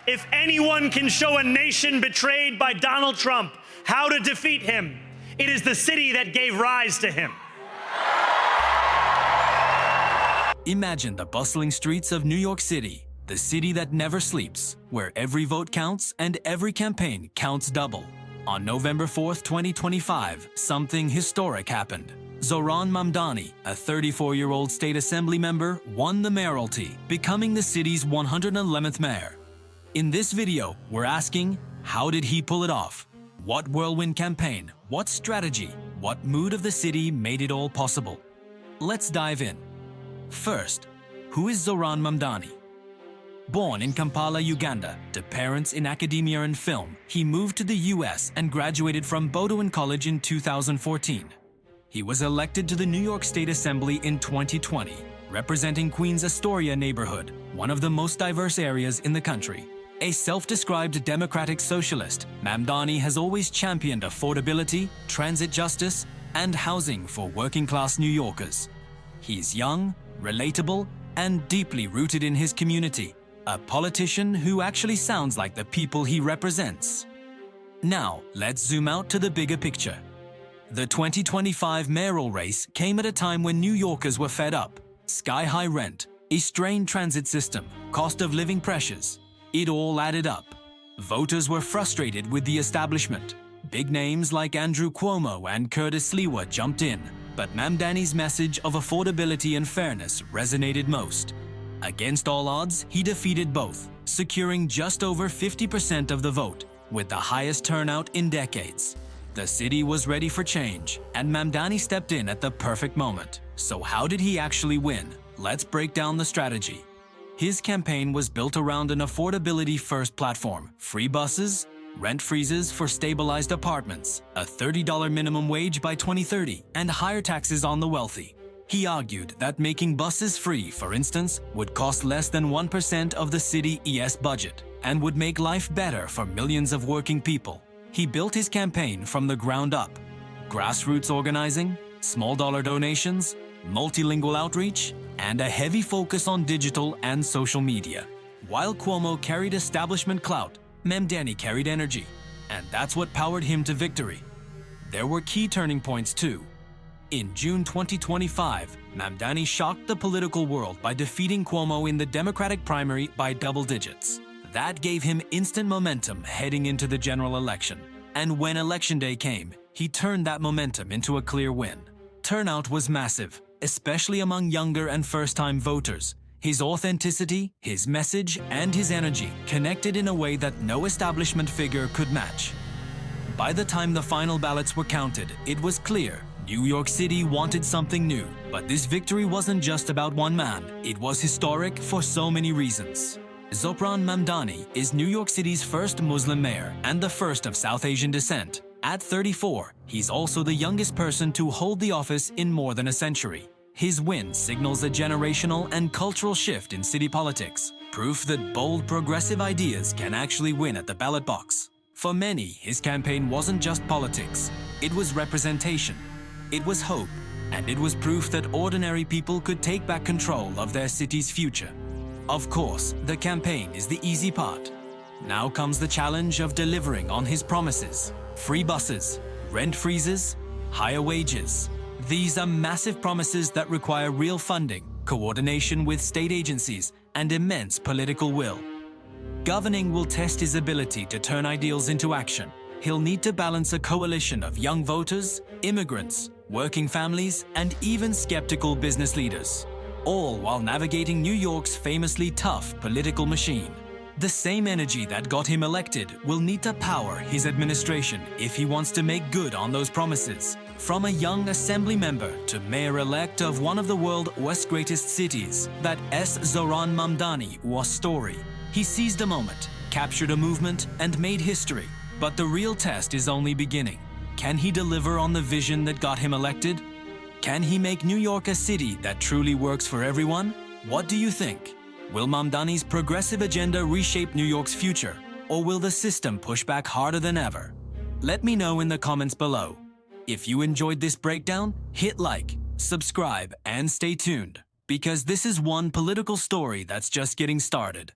If anyone can show a nation betrayed by Donald Trump how to defeat him, it is the city that gave rise to him. Imagine the bustling streets of New York City, the city that never sleeps, where every vote counts and every campaign counts double. On November 4th, 2025, something historic happened. Zohran Mamdani, a 34-year-old state assembly member, won the mayoralty, becoming the city's 111th mayor. In this video, we're asking, how did he pull it off? What whirlwind campaign, what strategy, what mood of the city made it all possible? Let's dive in. First, who is Zohran Mamdani? Born in Kampala, Uganda, to parents in academia and film, he moved to the US and graduated from Bowdoin College in 2014. He was elected to the New York State Assembly in 2020, representing Queens Astoria neighborhood, one of the most diverse areas in the country. A self-described democratic socialist, Mamdani has always championed affordability, transit justice, and housing for working-class New Yorkers. He's young, relatable, and deeply rooted in his community, a politician who actually sounds like the people he represents. Now, let's zoom out to the bigger picture. The 2025 mayoral race came at a time when New Yorkers were fed up. Sky-high rent, a strained transit system, cost of living pressures. It all added up. Voters were frustrated with the establishment. Big names like Andrew Cuomo and Curtis Sliwa jumped in, but Mamdani's message of affordability and fairness resonated most. Against all odds, he defeated both, securing just over 50% of the vote, with the highest turnout in decades. The city was ready for change, and Mamdani stepped in at the perfect moment. So how did he actually win? Let's break down the strategy. His campaign was built around an affordability-first platform: free buses, rent freezes for stabilized apartments, a $30 minimum wage by 2030, and higher taxes on the wealthy. He argued that making buses free, for instance, would cost less than 1% of the city ES budget and would make life better for millions of working people. He built his campaign from the ground up. Grassroots organizing, small dollar donations, multilingual outreach, and a heavy focus on digital and social media. While Cuomo carried establishment clout, Mamdani carried energy, and that's what powered him to victory. There were key turning points too. In June 2025, Mamdani shocked the political world by defeating Cuomo in the Democratic primary by double digits. That gave him instant momentum heading into the general election. And when election day came, he turned that momentum into a clear win. Turnout was massive, especially among younger and first-time voters. His authenticity, his message, and his energy connected in a way that no establishment figure could match. By the time the final ballots were counted, it was clear New York City wanted something new. But this victory wasn't just about one man. It was historic for so many reasons. Zohran Mamdani is New York City's first Muslim mayor and the first of South Asian descent. At 34, he's also the youngest person to hold the office in more than a century. His win signals a generational and cultural shift in city politics, proof that bold progressive ideas can actually win at the ballot box. For many, his campaign wasn't just politics. It was representation, it was hope, and it was proof that ordinary people could take back control of their city's future. Of course, the campaign is the easy part. Now comes the challenge of delivering on his promises. Free buses, rent freezes, higher wages. These are massive promises that require real funding, coordination with state agencies, and immense political will. Governing will test his ability to turn ideals into action. He'll need to balance a coalition of young voters, immigrants, working families, and even skeptical business leaders, all while navigating New York's famously tough political machine. The same energy that got him elected will need to power his administration if he wants to make good on those promises. From a young assembly member to mayor-elect of one of the world's greatest cities, that Zohran Mamdani was story. He seized a moment, captured a movement, and made history. But the real test is only beginning. Can he deliver on the vision that got him elected? Can he make New York a city that truly works for everyone? What do you think? Will Mamdani's progressive agenda reshape New York's future, or will the system push back harder than ever? Let me know in the comments below. If you enjoyed this breakdown, hit like, subscribe, and stay tuned, because this is one political story that's just getting started.